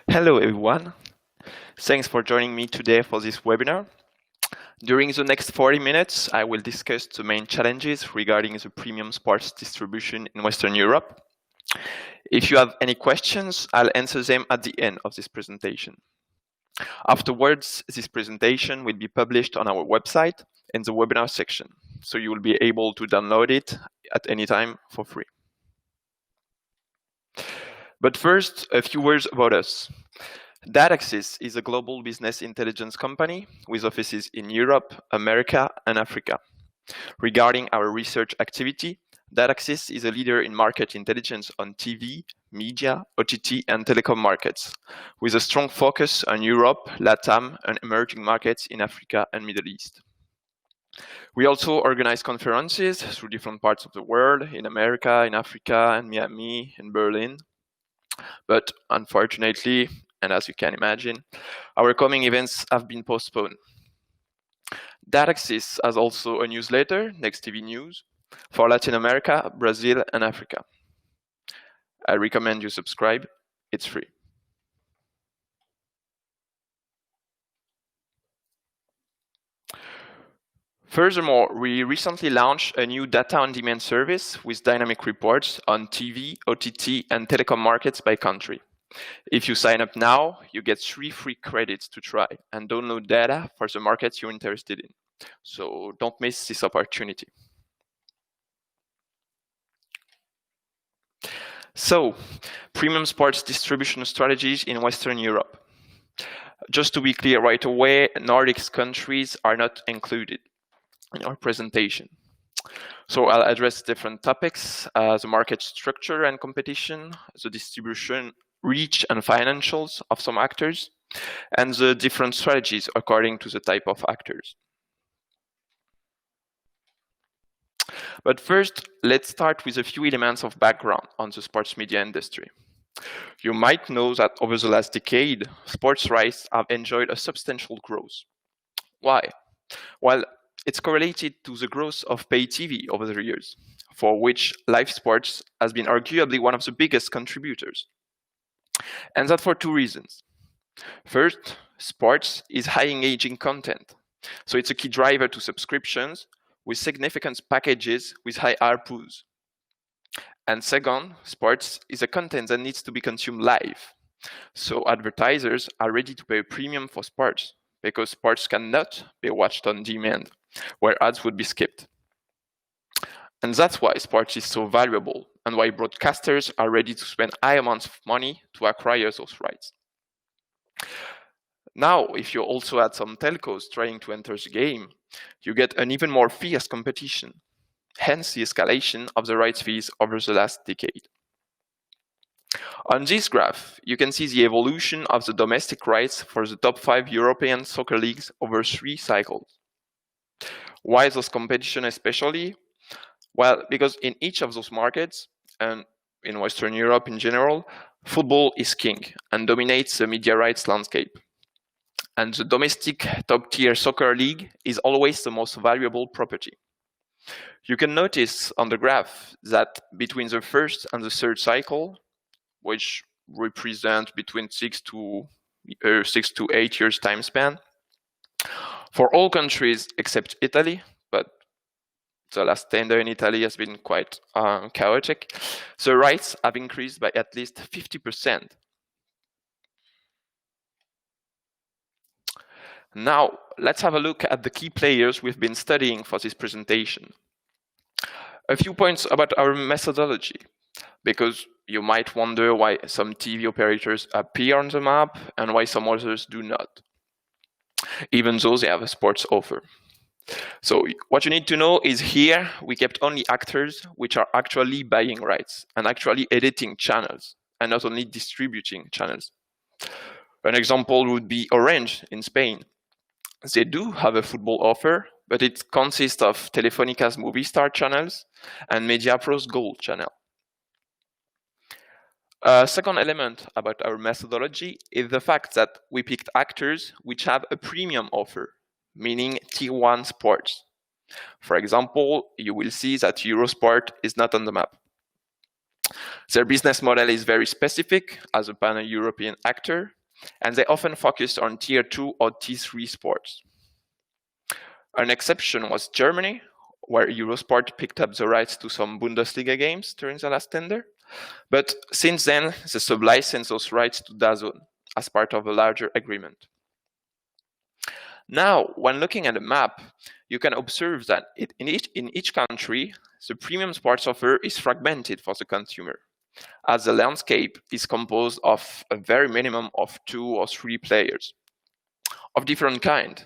Hello everyone, thanks for joining me today for this webinar. During the next 40 minutes, I will discuss the main challenges regarding the premium sports distribution in Western Europe. If you have any questions, I'll answer them at the end of this presentation. Afterwards, this presentation will be published on our website in the webinar section, so you will be able to download it at any time for free. But first, a few words about us. Dataxis is a global business intelligence company with offices in Europe, America, and Africa. Regarding our research activity, Dataxis is a leader in market intelligence on TV, media, OTT, and telecom markets, with a strong focus on Europe, LATAM, and emerging markets in Africa and Middle East. We also organize conferences through different parts of the world, in America, in Africa, in Miami, in Berlin. But unfortunately, and as you can imagine, our coming events have been postponed. Dataxis has also a newsletter, Next TV News, for Latin America, Brazil, and Africa. I recommend you subscribe, it's free. Furthermore, we recently launched a new data on demand service with dynamic reports on TV, OTT, and telecom markets by country. If you sign up now, you get 3 free credits to try and download data for the markets you're interested in. So don't miss this opportunity. So, premium sports distribution strategies in Western Europe. Just to be clear right away, Nordic countries are not included in our presentation. So I'll address different topics, the market structure and competition, the distribution reach and financials of some actors, and the different strategies according to the type of actors. But first, let's start with a few elements of background on the sports media industry. You might know that over the last decade, sports rights have enjoyed a substantial growth. Why? Well, it's correlated to the growth of pay TV over the years, for which live sports has been arguably one of the biggest contributors. And that for 2 reasons. First, sports is high engaging content, so it's a key driver to subscriptions with significant packages with high ARPUs. And second, sports is a content that needs to be consumed live, so advertisers are ready to pay a premium for sports because sports cannot be watched on demand, where ads would be skipped. And that's why sports is so valuable and why broadcasters are ready to spend high amounts of money to acquire those rights. Now, if you also add some telcos trying to enter the game, you get an even more fierce competition, hence the escalation of the rights fees over the last decade. On this graph, you can see the evolution of the domestic rights for the top 5 European soccer leagues over 3 cycles. Why those competition especially? Well, because in each of those markets, and in Western Europe in general, football is king and dominates the media rights landscape. And the domestic top-tier soccer league is always the most valuable property. You can notice on the graph that between the first and the third cycle, which represent between 6 to 8 years time span, for all countries except Italy, but the last tender in Italy has been quite chaotic, the rights have increased by at least 50%. Now, let's have a look at the key players we've been studying for this presentation. A few points about our methodology, because you might wonder why some TV operators appear on the map and why some others do not, even though they have a sports offer. So what you need to know is here we kept only actors which are actually buying rights and actually editing channels and not only distributing channels. An example would be Orange in Spain. They do have a football offer, but it consists of Telefónica's Movistar channels and Mediapro's Gold channel. A second element about our methodology is the fact that we picked actors which have a premium offer, meaning Tier 1 sports. For example, you will see that Eurosport is not on the map. Their business model is very specific as a pan-European actor, and they often focused on Tier 2 or Tier 3 sports. An exception was Germany, where Eurosport picked up the rights to some Bundesliga games during the last tender. But since then, they sub-licensed those rights to DAZN as part of a larger agreement. Now, when looking at the map, you can observe that in each country, the premium sports offer is fragmented for the consumer, as the landscape is composed of a very minimum of 2 or 3 players of different kind.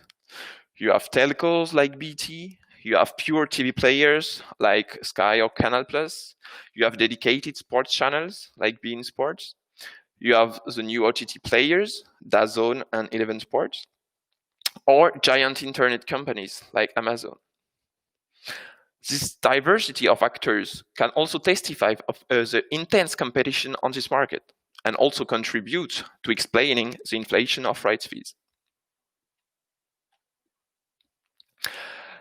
You have telcos like BT, you have pure TV players like Sky or Canal+, you have dedicated sports channels like beIN Sports, you have the new OTT players, DAZN and 11 Sports, or giant internet companies like Amazon. This diversity of actors can also testify of the intense competition on this market and also contribute to explaining the inflation of rights fees.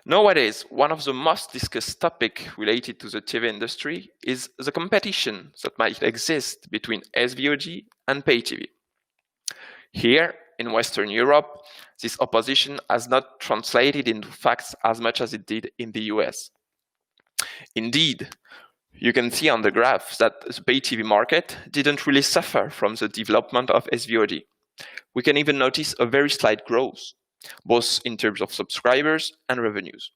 Nowadays, one of the most discussed topics related to the TV industry is the competition that might exist between SVOD and pay TV. Here, in Western Europe, this opposition has not translated into facts as much as it did in the US. Indeed, you can see on the graph that the pay TV market didn't really suffer from the development of SVOD. We can even notice a very slight growth, both in terms of subscribers and revenues,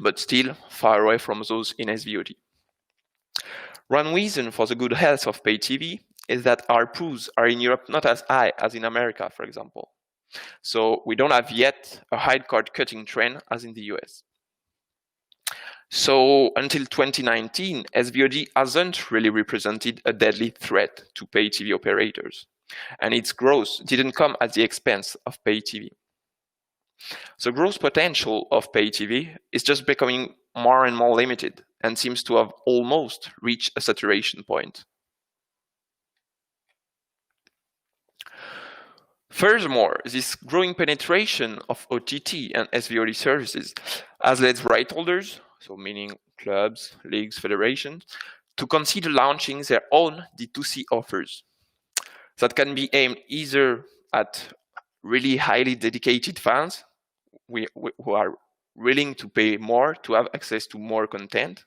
but still far away from those in SVOD. One reason for the good health of pay TV is that ARPUs are in Europe not as high as in America, for example. So we don't have yet a high cord-cutting trend as in the US. So until 2019, SVOD hasn't really represented a deadly threat to pay TV operators, and its growth didn't come at the expense of pay TV. The growth potential of pay TV is just becoming more and more limited and seems to have almost reached a saturation point. Furthermore, this growing penetration of OTT and SVOD services has led right holders, so meaning clubs, leagues, federations, to consider launching their own D2C offers that can be aimed either at really highly dedicated fans who are willing to pay more to have access to more content.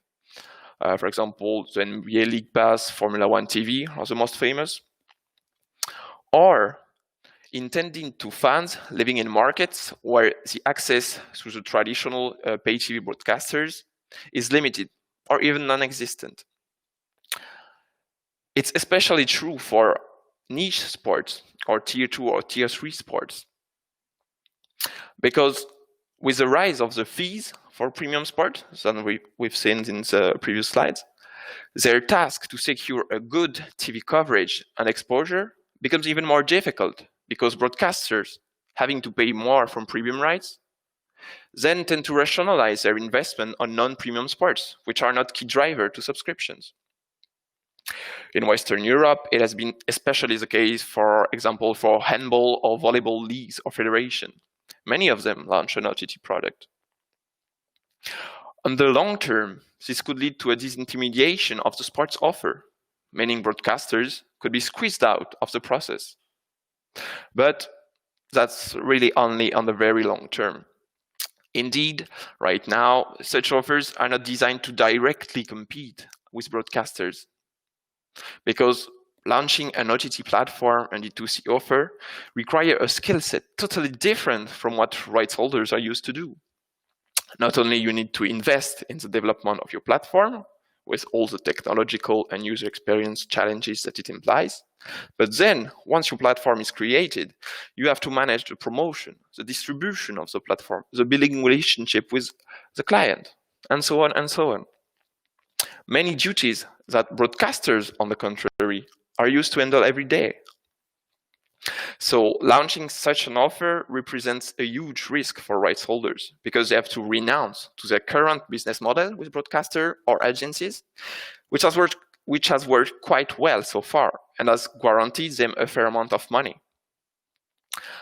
For example, the NBA League Pass, Formula One TV are the most famous. Or intending to fans living in markets where the access through the traditional pay TV broadcasters is limited or even non-existent. It's especially true for niche sports or Tier 2 or Tier 3 sports. Because with the rise of the fees for premium sport, that we've seen in the previous slides, their task to secure a good TV coverage and exposure becomes even more difficult because broadcasters, having to pay more from premium rights, then tend to rationalize their investment on non-premium sports, which are not key driver to subscriptions. In Western Europe, it has been especially the case, for example, for handball or volleyball leagues or federation. Many of them launch an OTT product. On the long term, this could lead to a disintermediation of the sports offer, meaning broadcasters could be squeezed out of the process. But that's really only on the very long term. Indeed, right now, such offers are not designed to directly compete with broadcasters, because launching an OTT platform and D2C offer require a skill set totally different from what rights holders are used to do. Not only you need to invest in the development of your platform, with all the technological and user experience challenges that it implies, but then, once your platform is created, you have to manage the promotion, the distribution of the platform, the billing relationship with the client, and so on and so on. Many duties that broadcasters, on the contrary, are used to handle every day. So launching such an offer represents a huge risk for rights holders because they have to renounce to their current business model with broadcaster or agencies, which has worked quite well so far and has guaranteed them a fair amount of money.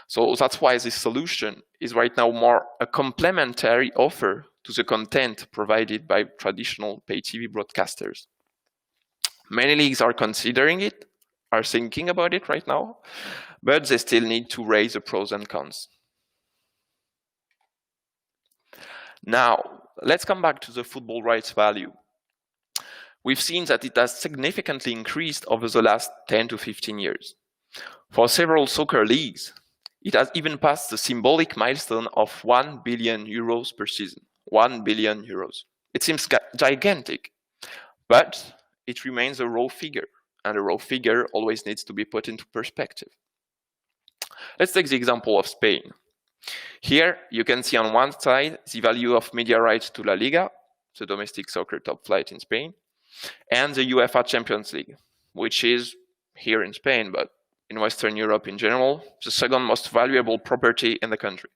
So that's why this solution is right now more a complementary offer to the content provided by traditional pay TV broadcasters. Many leagues are considering it, are thinking about it right now, but they still need to weigh the pros and cons. Now, let's come back to the football rights value. We've seen that it has significantly increased over the last 10 to 15 years. For several soccer leagues, it has even passed the symbolic milestone of 1 billion euros per season. 1 billion euros. It seems gigantic, but it remains a raw figure, and a raw figure always needs to be put into perspective. Let's take the example of Spain. Here, you can see on one side the value of media rights to La Liga, the domestic soccer top flight in Spain, and the UEFA Champions League, which is here in Spain, but in Western Europe in general, the second most valuable property in the country.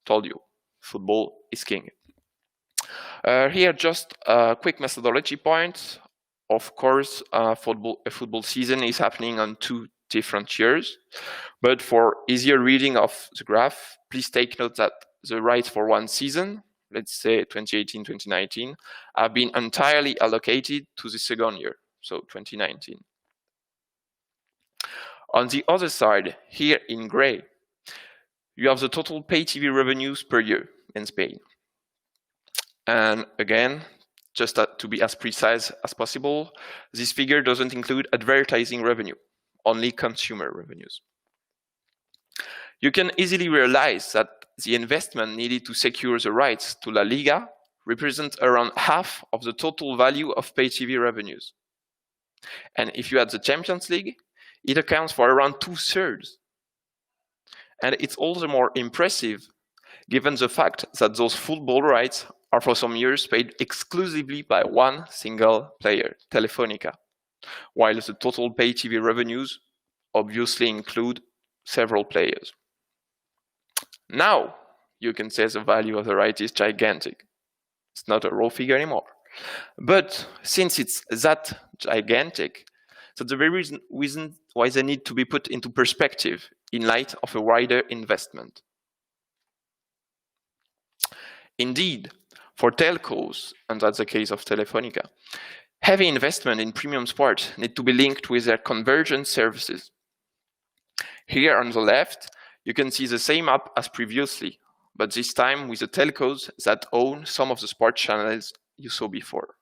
Told you, football is king. Here, just a quick methodology point. Of course, a football season is happening on 2 different years, but for easier reading of the graph, please take note that the rights for one season, let's say 2018-2019, have been entirely allocated to the second year, so 2019. On the other side, here in gray, you have the total pay TV revenues per year in Spain. And again, just to be as precise as possible, this figure doesn't include advertising revenue, only consumer revenues. You can easily realize that the investment needed to secure the rights to La Liga represents around half of the total value of pay TV revenues. And if you add the Champions League, it accounts for around 2/3. And it's all the more impressive given the fact that those football rights are for some years paid exclusively by one single player, Telefónica, while the total pay TV revenues obviously include several players. Now, you can say the value of the right is gigantic. It's not a raw figure anymore. But since it's that gigantic, that's the very reason why they need to be put into perspective in light of a wider investment. Indeed, for telcos, and that's the case of Telefónica, heavy investment in premium sport need to be linked with their convergent services. Here on the left, you can see the same map as previously, but this time with the telcos that own some of the sport channels you saw before.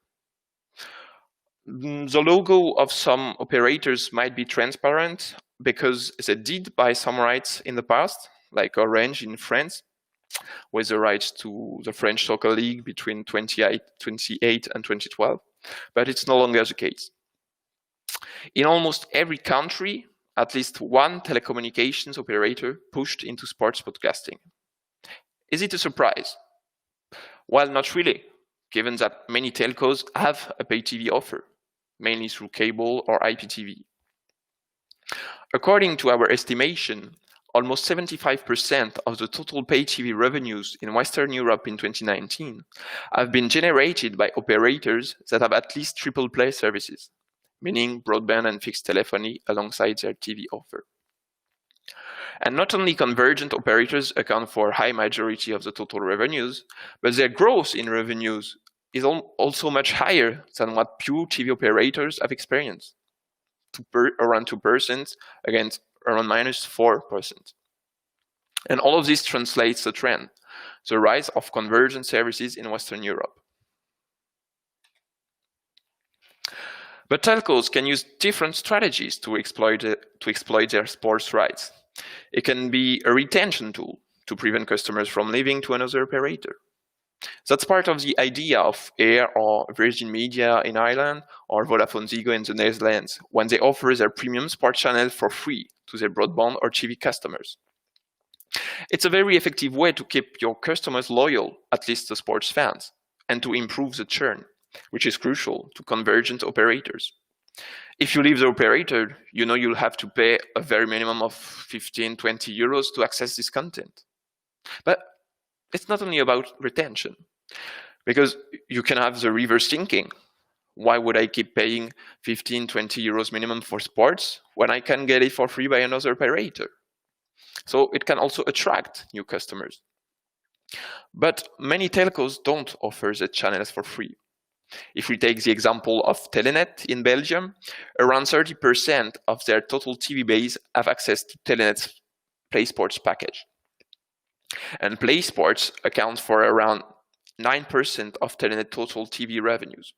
The logo of some operators might be transparent because they did buy some rights in the past, like Orange in France, with the rights to the French Soccer League between 2008 and 2012, but it's no longer the case. In almost every country, at least one telecommunications operator pushed into sports broadcasting. Is it a surprise? Well, not really, given that many telcos have a pay TV offer, mainly through cable or IPTV. According to our estimation, almost 75% of the total pay TV revenues in Western Europe in 2019 have been generated by operators that have at least triple play services, meaning broadband and fixed telephony alongside their TV offer. And not only convergent operators account for a high majority of the total revenues, but their growth in revenues is also much higher than what pure TV operators have experienced, around 2% against around -4%. And all of this translates the trend, the rise of convergent services in Western Europe. But telcos can use different strategies to exploit their sports rights. It can be a retention tool to prevent customers from leaving to another operator. That's part of the idea of Air or Virgin Media in Ireland or VodafoneZiggo in the Netherlands when they offer their premium sport channel for free to their broadband or TV customers. It's a very effective way to keep your customers loyal, at least the sports fans, and to improve the churn, which is crucial to convergent operators. If you leave the operator, you know you'll have to pay a very minimum of 15, 20 euros to access this content. But it's not only about retention, because you can have the reverse thinking. Why would I keep paying 15, 20 euros minimum for sports when I can get it for free by another operator? So it can also attract new customers. But many telcos don't offer the channels for free. If we take the example of Telenet in Belgium, around 30% of their total TV base have access to Telenet's Play Sports package. And Play Sports accounts for around 9% of Telenet total TV revenues.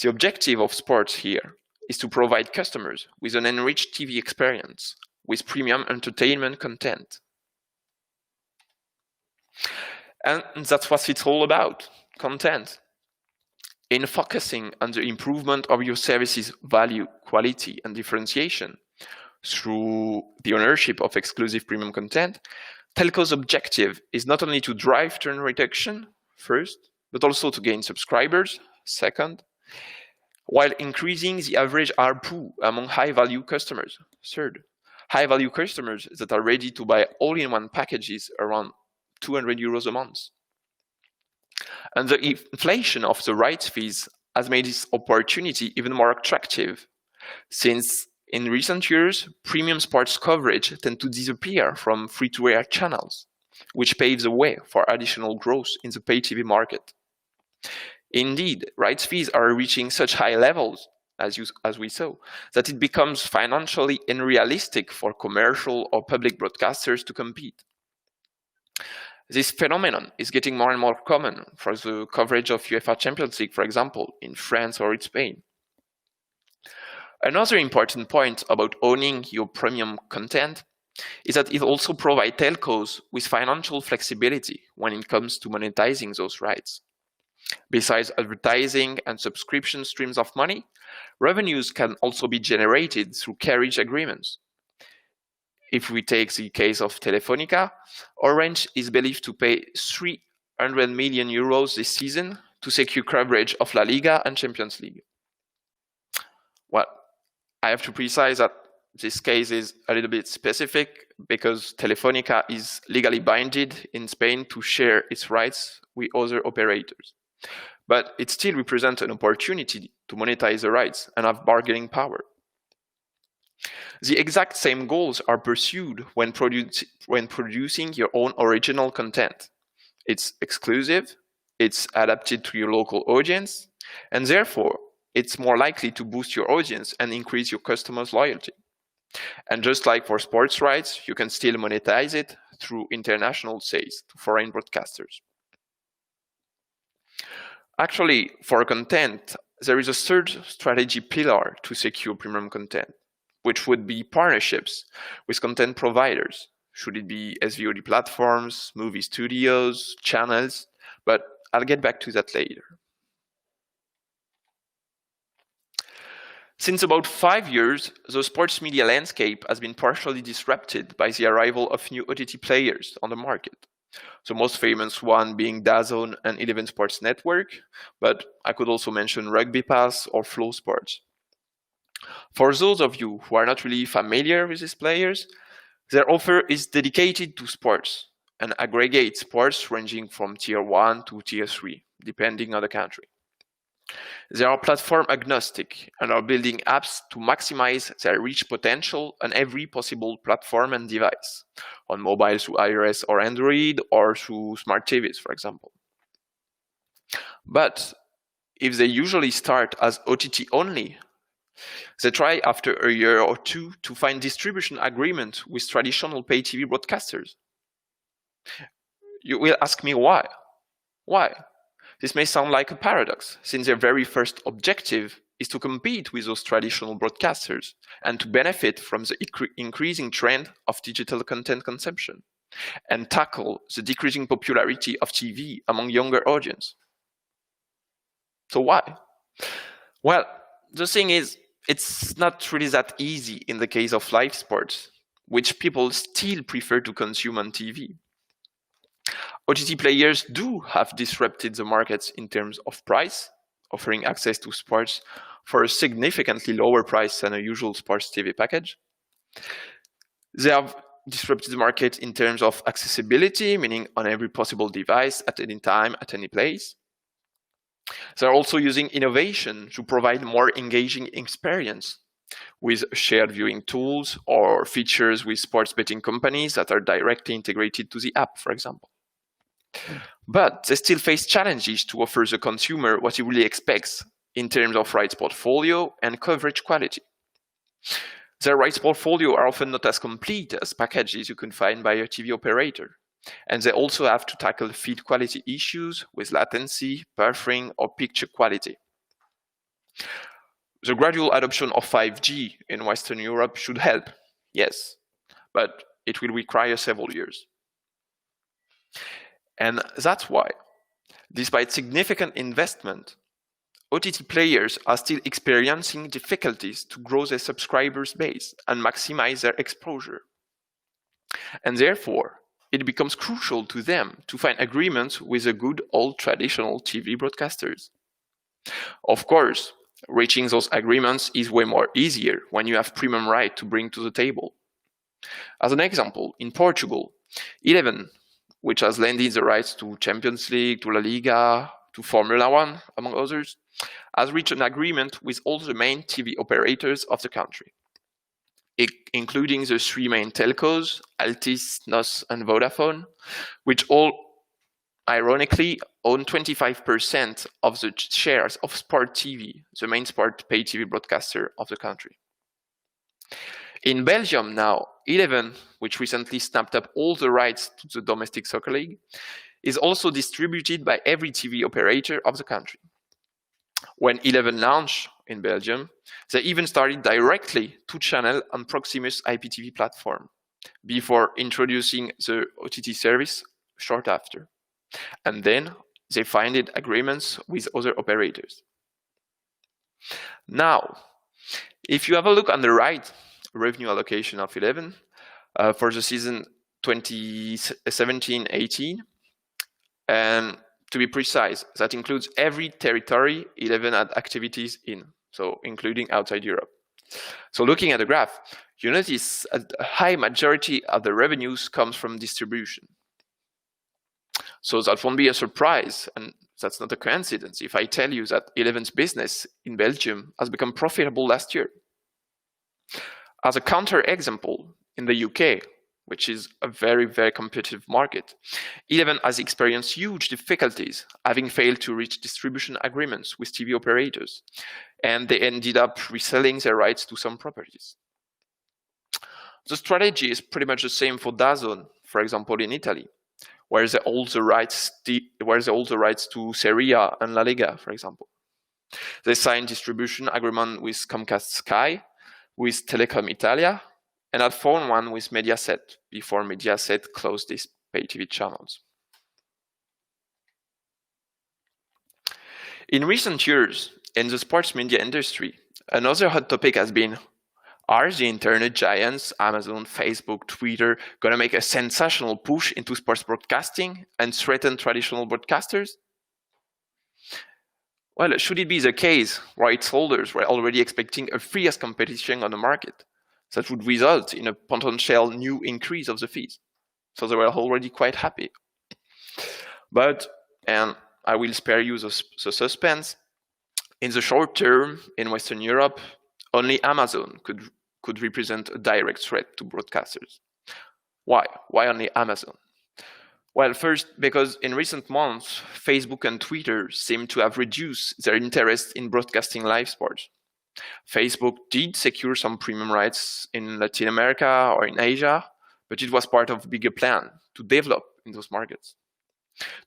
The objective of sports here is to provide customers with an enriched TV experience with premium entertainment content. And that's what it's all about, content. In focusing on the improvement of your service's value, quality, and differentiation through the ownership of exclusive premium content, telco's objective is not only to drive churn reduction, first, but also to gain subscribers, second, while increasing the average ARPU among high-value customers, third. High-value customers that are ready to buy all-in-one packages around 200 euros a month. And the inflation of the rights fees has made this opportunity even more attractive, since in recent years, premium sports coverage tend to disappear from free-to-air channels, which paves the way for additional growth in the pay TV market. Indeed, rights fees are reaching such high levels, as we saw, that it becomes financially unrealistic for commercial or public broadcasters to compete. This phenomenon is getting more and more common for the coverage of UEFA Champions League, for example, in France or in Spain. Another important point about owning your premium content is that it also provides telcos with financial flexibility when it comes to monetizing those rights. Besides advertising and subscription streams of money, revenues can also be generated through carriage agreements. If we take the case of Telefónica, Orange is believed to pay 300 million euros this season to secure coverage of La Liga and Champions League. Well, I have to precise that this case is a little bit specific because Telefónica is legally binded in Spain to share its rights with other operators. But it still represents an opportunity to monetize the rights and have bargaining power. The exact same goals are pursued when producing your own original content. It's exclusive, it's adapted to your local audience, and therefore, it's more likely to boost your audience and increase your customers' loyalty. And just like for sports rights, you can still monetize it through international sales to foreign broadcasters. Actually, for content, there is a third strategy pillar to secure premium content, which would be partnerships with content providers. Should it be SVOD platforms, movie studios, channels? But I'll get back to that later. Since about 5 years, the sports media landscape has been partially disrupted by the arrival of new OTT players on the market. The most famous one being DAZN and 11 Sports Network, but I could also mention Rugby Pass or Flow Sports. For those of you who are not really familiar with these players, their offer is dedicated to sports and aggregates sports ranging from Tier 1 to Tier 3, depending on the country. They are platform agnostic and are building apps to maximize their reach potential on every possible platform and device, on mobile through iOS or Android, or through smart TVs, for example. But if they usually start as OTT only, they try after a year or two to find distribution agreement with traditional pay TV broadcasters. You will ask me why? Why? This may sound like a paradox, since their very first objective is to compete with those traditional broadcasters and to benefit from the increasing trend of digital content consumption and tackle the decreasing popularity of TV among younger audience. So why? Well, the thing is, it's not really that easy in the case of live sports, which people still prefer to consume on TV. OTT players do have disrupted the markets in terms of price, offering access to sports for a significantly lower price than a usual sports TV package. They have disrupted the market in terms of accessibility, meaning on every possible device, at any time, at any place. They're also using innovation to provide more engaging experience with shared viewing tools or features with sports betting companies that are directly integrated to the app, for example. But they still face challenges to offer the consumer what he really expects in terms of rights portfolio and coverage quality. Their rights portfolio are often not as complete as packages you can find by a TV operator. And they also have to tackle feed quality issues with latency, buffering, or picture quality. The gradual adoption of 5G in Western Europe should help, yes, but it will require several years. And that's why, despite significant investment, OTT players are still experiencing difficulties to grow their subscribers base and maximize their exposure. And therefore, it becomes crucial to them to find agreements with the good old traditional TV broadcasters. Of course, reaching those agreements is way more easier when you have premium right to bring to the table. As an example, in Portugal, 11, which has landed the rights to Champions League, to La Liga, to Formula One, among others, has reached an agreement with all the main TV operators of the country, including the three main telcos, Altice, NOS, and Vodafone, which all, ironically, own 25% of the shares of Sport TV, the main sport pay TV broadcaster of the country. In Belgium now, 11, which recently snapped up all the rights to the domestic soccer league, is also distributed by every TV operator of the country. When 11 launched in Belgium, they even started directly to channel on Proximus IPTV platform, before introducing the OTT service short after. And then they found agreements with other operators. Now, if you have a look on the right, revenue allocation of 11 for the season 2017-18, and to be precise, that includes every territory 11 had activities in, so including outside Europe. So looking at the graph, you notice a high majority of the revenues comes from distribution. So that won't be a surprise, and that's not a coincidence if I tell you that 11's business in Belgium has become profitable last year. As a counter-example, in the UK, which is a very, very competitive market, 11 has experienced huge difficulties, having failed to reach distribution agreements with TV operators, and they ended up reselling their rights to some properties. The strategy is pretty much the same for DAZN, for example, in Italy, where they hold the rights to Serie A and La Liga, for example. They signed distribution agreement with Comcast Sky, with Telecom Italia, and had formed one with Mediaset before Mediaset closed these pay TV channels. In recent years, in the sports media industry, another hot topic has been, are the internet giants, Amazon, Facebook, Twitter, going to make a sensational push into sports broadcasting and threaten traditional broadcasters? Well, should it be the case, rights holders were already expecting a fierce competition on the market that would result in a potential new increase of the fees. So they were already quite happy. But, and I will spare you the suspense, in the short term, in Western Europe, only Amazon could represent a direct threat to broadcasters. Why? Why only Amazon? Well, first, because in recent months, Facebook and Twitter seem to have reduced their interest in broadcasting live sports. Facebook did secure some premium rights in Latin America or in Asia, but it was part of a bigger plan to develop in those markets.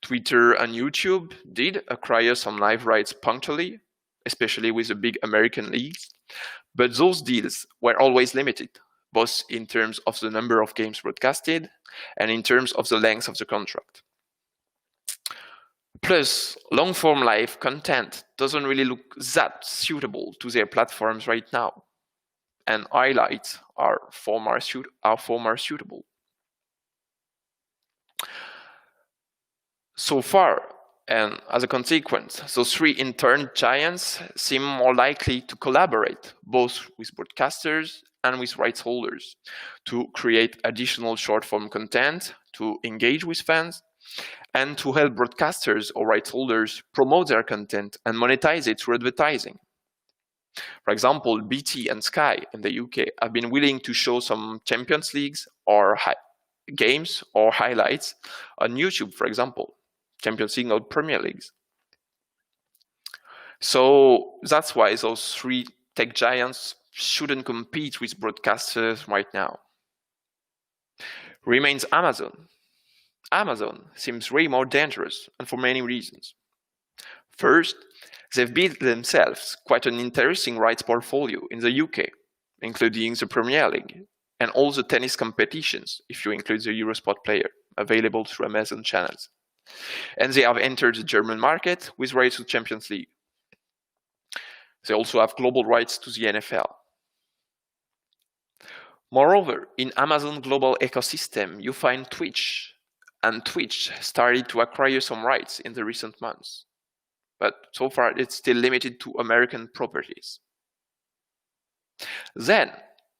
Twitter and YouTube did acquire some live rights punctually, especially with the big American leagues, but those deals were always limited, both in terms of the number of games broadcasted and in terms of the length of the contract. Plus, long-form live content doesn't really look that suitable to their platforms right now, and highlights are far more suitable. So far, and as a consequence, those three internet giants seem more likely to collaborate both with broadcasters and with rights holders to create additional short-form content, to engage with fans, and to help broadcasters or rights holders promote their content and monetize it through advertising. For example, BT and Sky in the UK have been willing to show some Champions Leagues or games or highlights on YouTube, for example, Champions League or Premier Leagues. So that's why those three tech giants shouldn't compete with broadcasters right now. Remains Amazon. Amazon seems way more dangerous, and for many reasons. First, they've built themselves quite an interesting rights portfolio in the UK, including the Premier League and all the tennis competitions, if you include the Eurosport player, available through Amazon channels. And they have entered the German market with rights to Champions League. They also have global rights to the NFL. Moreover, in Amazon global ecosystem, you find Twitch, and Twitch started to acquire some rights in the recent months. But so far, it's still limited to American properties. Then,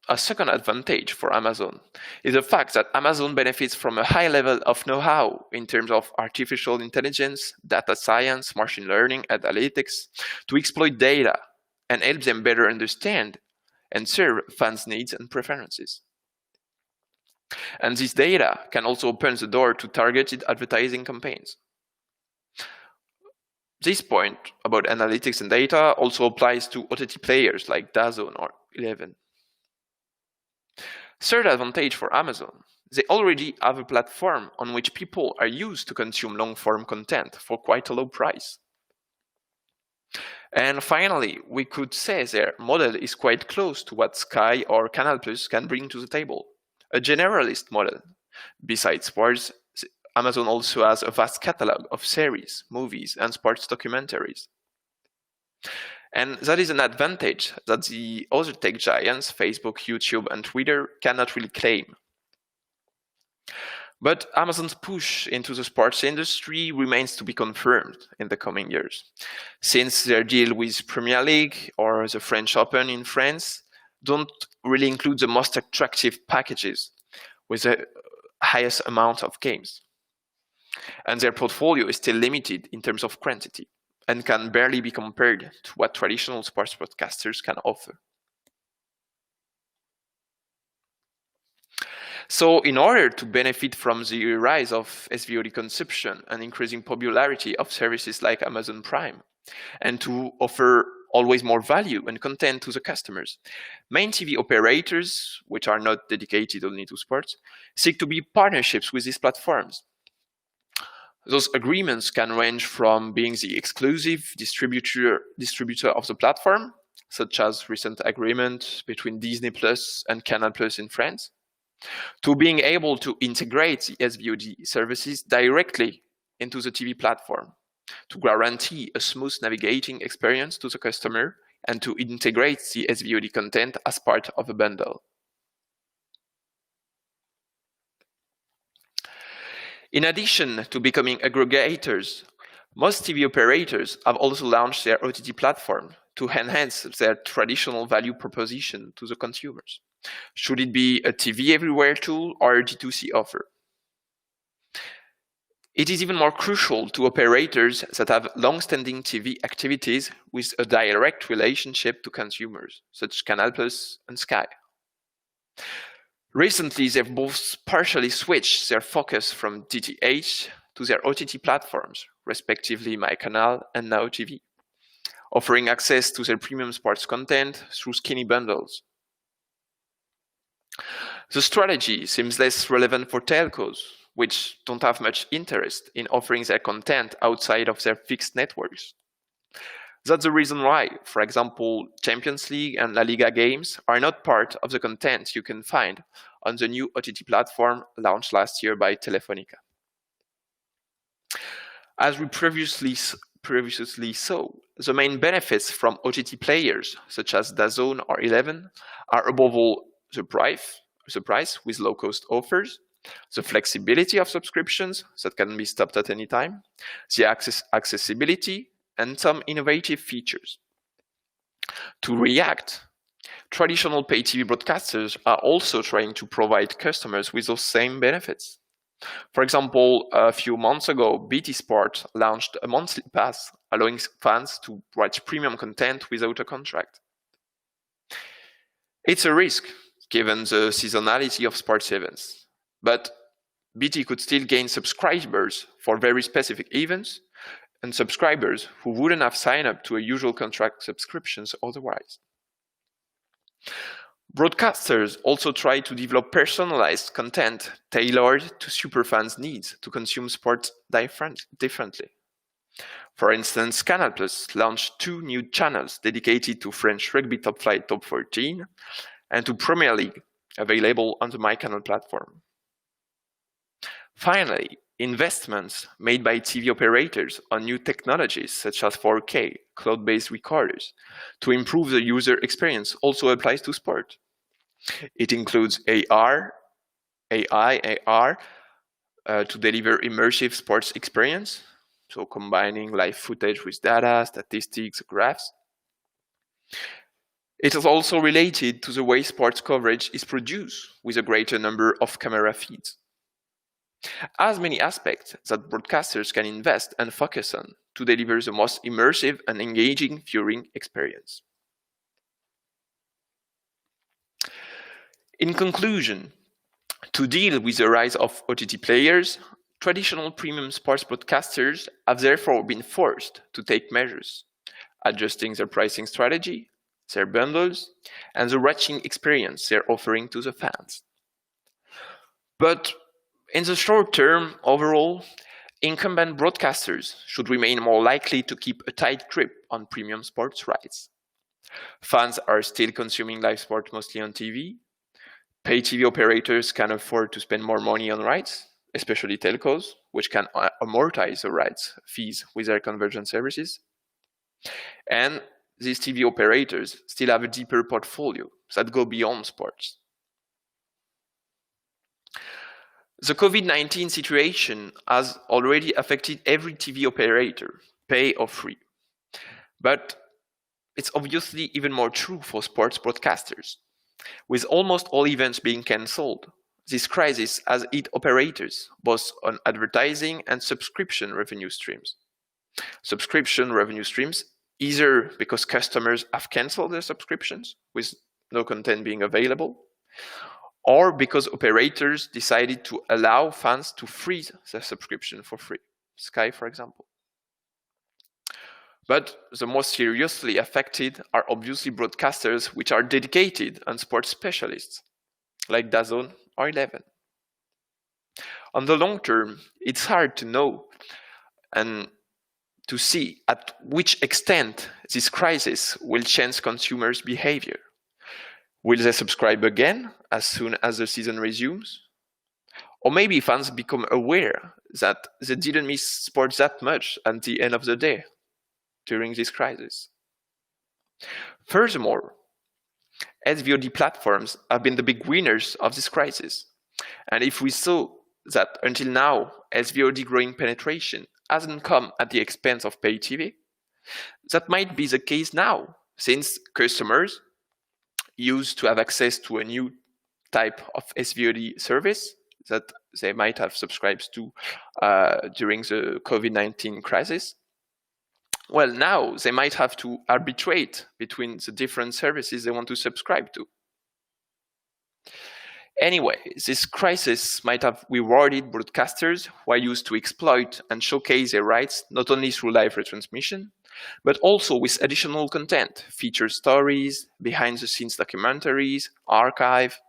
a second advantage for Amazon is the fact that Amazon benefits from a high level of know-how in terms of artificial intelligence, data science, machine learning, and analytics to exploit data and help them better understand and serve fans' needs and preferences. And this data can also open the door to targeted advertising campaigns. This point about analytics and data also applies to OTT players like DAZN or 11. Third advantage for Amazon, they already have a platform on which people are used to consume long-form content for quite a low price. And finally, we could say their model is quite close to what Sky or Canal Plus can bring to the table, a generalist model. Besides sports, Amazon also has a vast catalog of series, movies, and sports documentaries. And that is an advantage that the other tech giants, Facebook, YouTube, and Twitter, cannot really claim. But Amazon's push into the sports industry remains to be confirmed in the coming years, since their deal with Premier League or the French Open in France don't really include the most attractive packages with the highest amount of games. And their portfolio is still limited in terms of quantity and can barely be compared to what traditional sports broadcasters can offer. So in order to benefit from the rise of SVOD consumption and increasing popularity of services like Amazon Prime, and to offer always more value and content to the customers, main TV operators, which are not dedicated only to sports, seek to be partnerships with these platforms. Those agreements can range from being the exclusive distributor of the platform, such as recent agreement between Disney Plus and Canal Plus in France, to being able to integrate the SVOD services directly into the TV platform to guarantee a smooth navigating experience to the customer and to integrate the SVOD content as part of a bundle. In addition to becoming aggregators, most TV operators have also launched their OTT platform to enhance their traditional value proposition to the consumers, should it be a TV everywhere tool or a D2C offer. It is even more crucial to operators that have long-standing TV activities with a direct relationship to consumers, such as Canal Plus and Sky. Recently, they've both partially switched their focus from DTH to their OTT platforms, respectively MyCanal and Now TV, offering access to their premium sports content through skinny bundles. The strategy seems less relevant for telcos, which don't have much interest in offering their content outside of their fixed networks. That's the reason why, for example, Champions League and La Liga games are not part of the content you can find on the new OTT platform launched last year by Telefónica. As we previously saw, the main benefits from OTT players, such as DAZN or 11, are above all the price with low-cost offers, the flexibility of subscriptions that can be stopped at any time, the accessibility, and some innovative features. To react, traditional pay TV broadcasters are also trying to provide customers with those same benefits. For example, a few months ago, BT Sport launched a monthly pass allowing fans to watch premium content without a contract. It's a risk, given the seasonality of sports events, but BT could still gain subscribers for very specific events and subscribers who wouldn't have signed up to a usual contract subscriptions otherwise. Broadcasters also try to develop personalized content tailored to superfans' needs to consume sports differently. For instance, Canal Plus launched 2 new channels dedicated to French rugby top flight top 14 and to Premier League, available on the MyCanal platform. Finally, investments made by TV operators on new technologies such as 4K, cloud-based recorders, to improve the user experience also applies to sport. It includes AI, AR, to deliver immersive sports experience, so combining live footage with data, statistics, graphs. It is also related to the way sports coverage is produced with a greater number of camera feeds. As many aspects that broadcasters can invest and focus on to deliver the most immersive and engaging viewing experience. In conclusion, to deal with the rise of OTT players, traditional premium sports broadcasters have therefore been forced to take measures, adjusting their pricing strategy, their bundles, and the watching experience they're offering to the fans. But in the short term, overall, incumbent broadcasters should remain more likely to keep a tight grip on premium sports rights. Fans are still consuming live sport mostly on TV. Pay TV operators can afford to spend more money on rights, especially telcos, which can amortize the rights fees with their convergent services. And these TV operators still have a deeper portfolio that go beyond sports. The COVID-19 situation has already affected every TV operator, pay or free. But it's obviously even more true for sports broadcasters. With almost all events being cancelled, this crisis has hit operators, both on advertising and subscription revenue streams. Subscription revenue streams, either because customers have cancelled their subscriptions with no content being available, or because operators decided to allow fans to freeze their subscription for free. Sky, for example. But the most seriously affected are obviously broadcasters which are dedicated on sports specialists, like DAZN or 11. On the long term, it's hard to know and to see at which extent this crisis will change consumers' behavior. Will they subscribe again as soon as the season resumes? Or maybe fans become aware that they didn't miss sports that much at the end of the day during this crisis. Furthermore, SVOD platforms have been the big winners of this crisis. And if we saw that until now, SVOD growing penetration hasn't come at the expense of pay TV, that might be the case now, since customers used to have access to a new type of SVOD service that they might have subscribed to during the COVID-19 crisis. Well, now they might have to arbitrate between the different services they want to subscribe to. Anyway, this crisis might have rewarded broadcasters who are used to exploit and showcase their rights not only through live retransmission, but also with additional content, feature stories, behind-the-scenes documentaries, archive.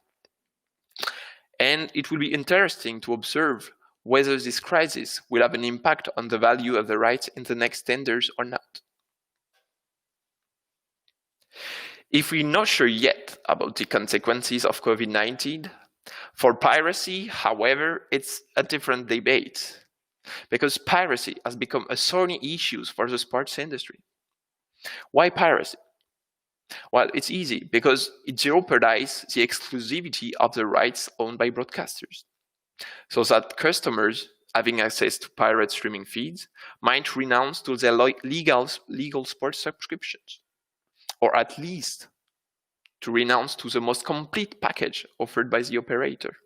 And it will be interesting to observe whether this crisis will have an impact on the value of the rights in the next tenders or not. If we're not sure yet about the consequences of COVID-19, for piracy, however, it's a different debate, because piracy has become a thorny issue for the sports industry. Why piracy? Well, it's easy, because it jeopardizes the exclusivity of the rights owned by broadcasters, so that customers having access to pirate streaming feeds might renounce to their legal sports subscriptions, or at least to renounce to the most complete package offered by the operator.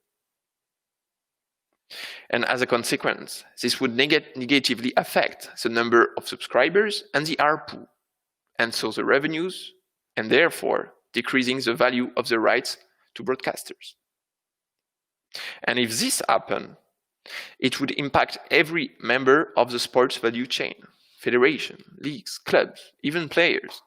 And as a consequence, this would negatively affect the number of subscribers and the ARPU, and so the revenues, and therefore decreasing the value of the rights to broadcasters. And if this happens, It would impact every member of the sports value chain, federation, leagues, clubs, even players.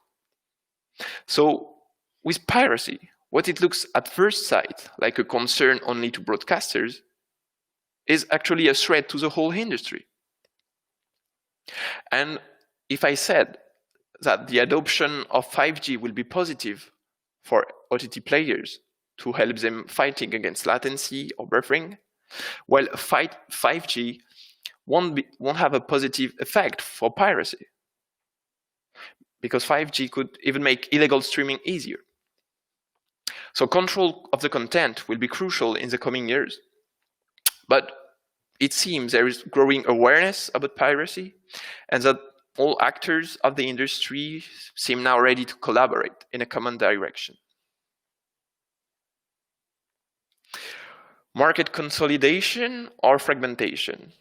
So with piracy, what it looks at first sight like a concern only to broadcasters is actually a threat to the whole industry. And if I said that the adoption of 5G will be positive for OTT players to help them fighting against latency or buffering, well, 5G won't have a positive effect for piracy, because 5G could even make illegal streaming easier. So control of the content will be crucial in the coming years. But it seems there is growing awareness about piracy, and that all actors of the industry seem now ready to collaborate in a common direction. Market consolidation or fragmentation?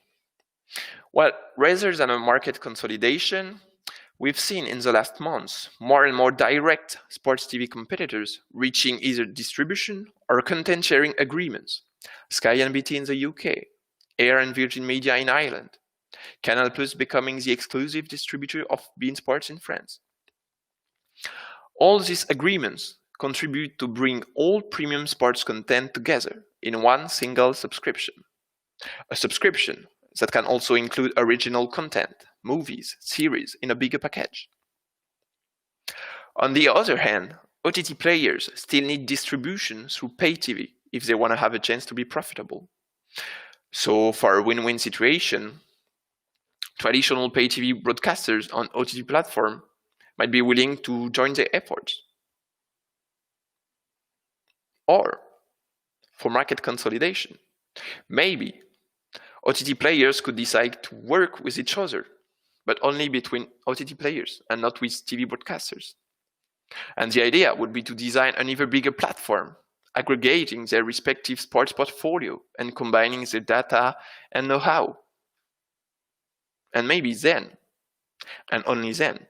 Well, rather than a market consolidation, we've seen in the last months more and more direct sports TV competitors reaching either distribution or content sharing agreements. Sky and BT in the UK, Air and Virgin Media in Ireland, Canal Plus becoming the exclusive distributor of beIN Sports in France. All these agreements contribute to bring all premium sports content together in one single subscription. A subscription that can also include original content, movies, series in a bigger package. On the other hand, OTT players still need distribution through pay TV if they want to have a chance to be profitable. So for a win-win situation, traditional pay TV broadcasters on OTT platform might be willing to join the efforts. Or for market consolidation, maybe OTT players could decide to work with each other, but only between OTT players and not with TV broadcasters. And the idea would be to design an even bigger platform, aggregating their respective sports portfolio and combining their data and know-how. And maybe then, and only then,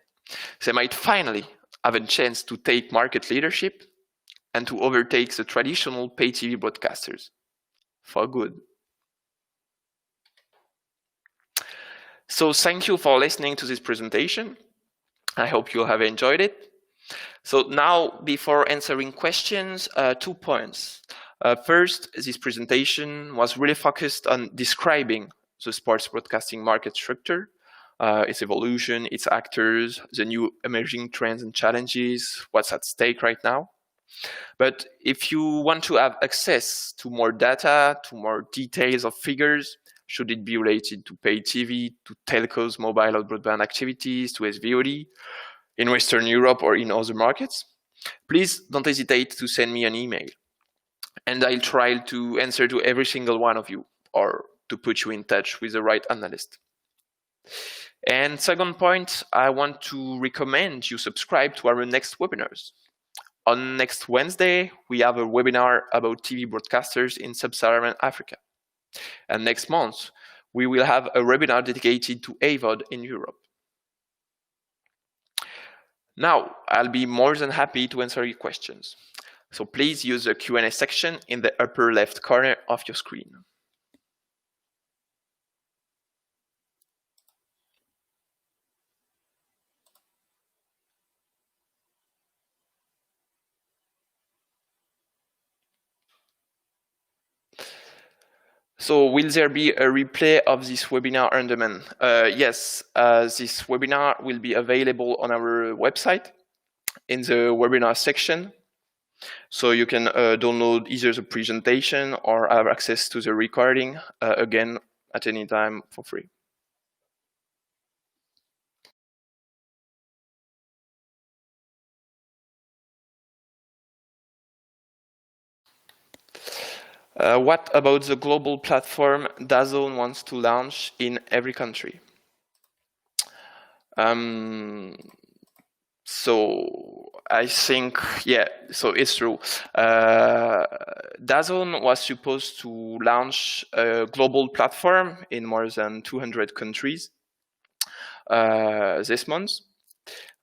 they might finally have a chance to take market leadership and to overtake the traditional pay TV broadcasters for good. So thank you for listening to this presentation. I hope you have enjoyed it. So now, before answering questions, 2 points. First, this presentation was really focused on describing the sports broadcasting market structure, its evolution, its actors, the new emerging trends and challenges, what's at stake right now. But if you want to have access to more data, to more details of figures, should it be related to pay TV, to telcos, mobile or broadband activities, to SVOD, in Western Europe or in other markets, please don't hesitate to send me an email. And I'll try to answer to every single one of you, or to put you in touch with the right analyst. And second point, I want to recommend you subscribe to our next webinars. On next Wednesday, we have a webinar about TV broadcasters in Sub-Saharan Africa. And next month, we will have a webinar dedicated to AVOD in Europe. Now, I'll be more than happy to answer your questions. So please use the Q&A section in the upper left corner of your screen. So will there be a replay of this webinar on demand? Yes, this webinar will be available on our website in the webinar section. So you can download either the presentation or have access to the recording, again, at any time for free. What about the global platform DAZN wants to launch in every country? So I think, yeah, so it's true. DAZN was supposed to launch a global platform in more than 200 countries this month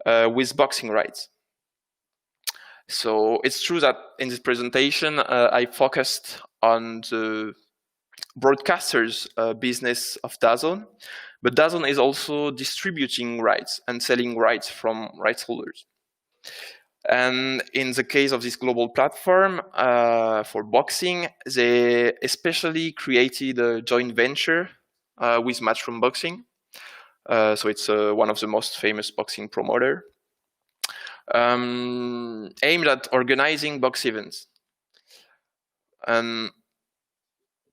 with boxing rights. So it's true that in this presentation, I focused on the broadcasters business of DAZN, but DAZN is also distributing rights and selling rights from rights holders. And in the case of this global platform for boxing, they especially created a joint venture with Matchroom Boxing. So it's one of the most famous boxing promoter, aimed at organizing box events. And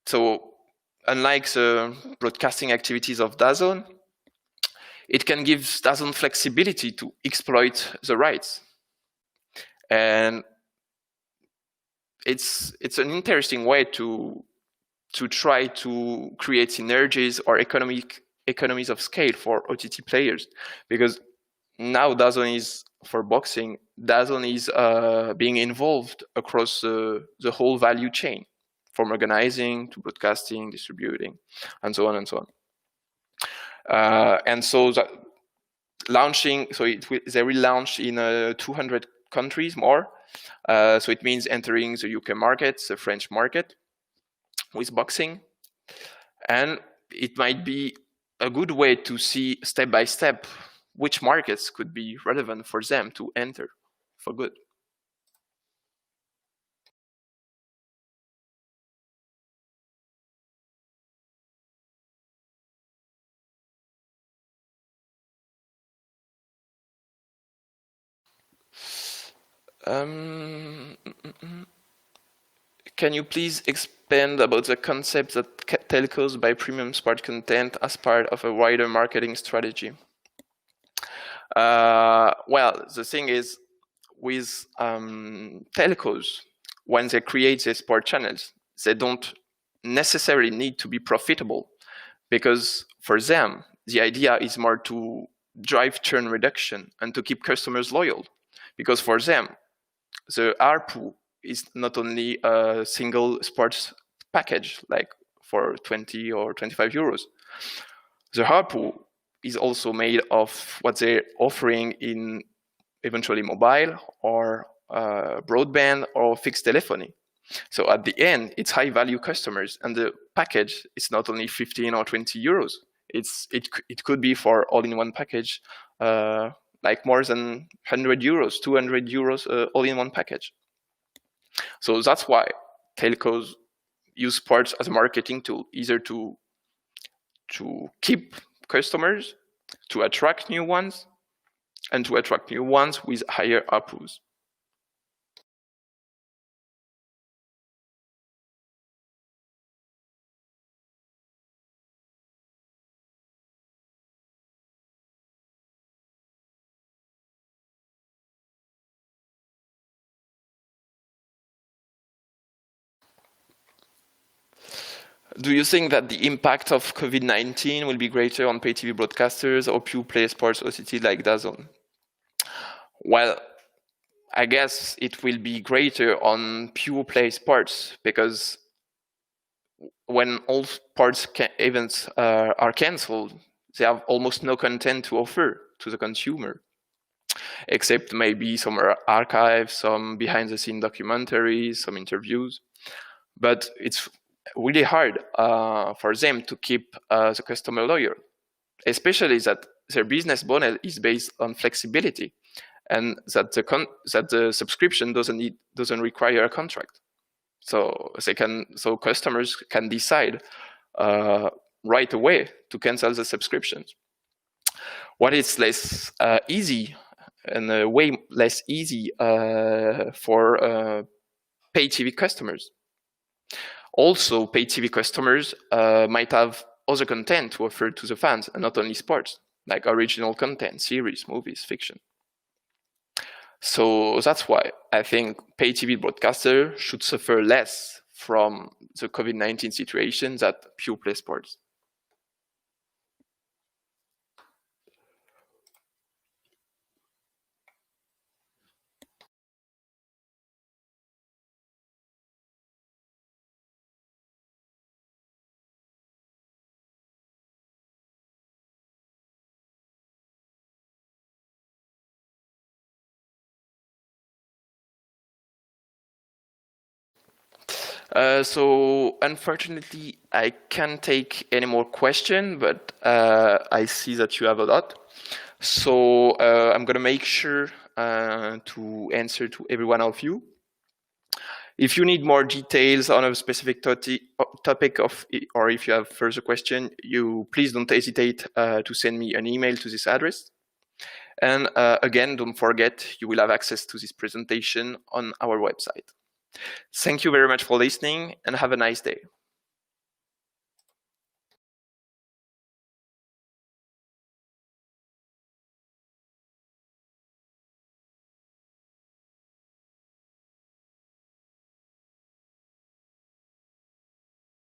so unlike the broadcasting activities of DAZN, it can give DAZN flexibility to exploit the rights. And it's an interesting way to try to create synergies or economies of scale for OTT players, because now DAZN is for boxing. DAZN is being involved across the whole value chain, from organizing to broadcasting, distributing, and so on and so on. And so that launching, so they will launch in 200 countries more. So it means entering the UK market, the French market with boxing. And it might be a good way to see step by step which markets could be relevant for them to enter for good. Can you please expand about the concept that telcos buy premium sport content as part of a wider marketing strategy? Well, the thing is, with telcos, when they create their sport channels, they don't necessarily need to be profitable, because for them, the idea is more to drive churn reduction and to keep customers loyal. Because for them, the ARPU is not only a single sports package, like for 20 or 25 euros. The ARPU is also made of what they're offering in eventually mobile or broadband or fixed telephony. So at the end, it's high value customers, and the package is not only 15 or 20 euros. It could be for all-in-one package, like more than 100 euros, 200 euros all-in-one package. So that's why telcos use sports as a marketing tool, either to keep customers, to attract new ones, and to attract new ones with higher ARPUs. Do you think that the impact of COVID-19 will be greater on pay TV broadcasters or pure play sports OTT like DAZN? Well, I guess it will be greater on pure play sports, because when all sports events are cancelled, they have almost no content to offer to the consumer, except maybe some archives, some behind-the-scene documentaries, some interviews. But it's really hard for them to keep the customer loyal, especially that their business model is based on flexibility, and that the subscription doesn't require a contract. So customers can decide right away to cancel the subscriptions. What is less easy, and way less easy for pay TV customers. Also, pay TV customers might have other content to offer to the fans, and not only sports, like original content, series, movies, fiction. So that's why I think pay TV broadcasters should suffer less from the COVID-19 situation than pure play sports. So unfortunately, I can't take any more questions, but I see that you have a lot. So I'm gonna make sure to answer to every one of you. If you need more details on a specific topic or if you have further question, you please don't hesitate to send me an email to this address. And again, don't forget, you will have access to this presentation on our website. Thank you very much for listening and have a nice day.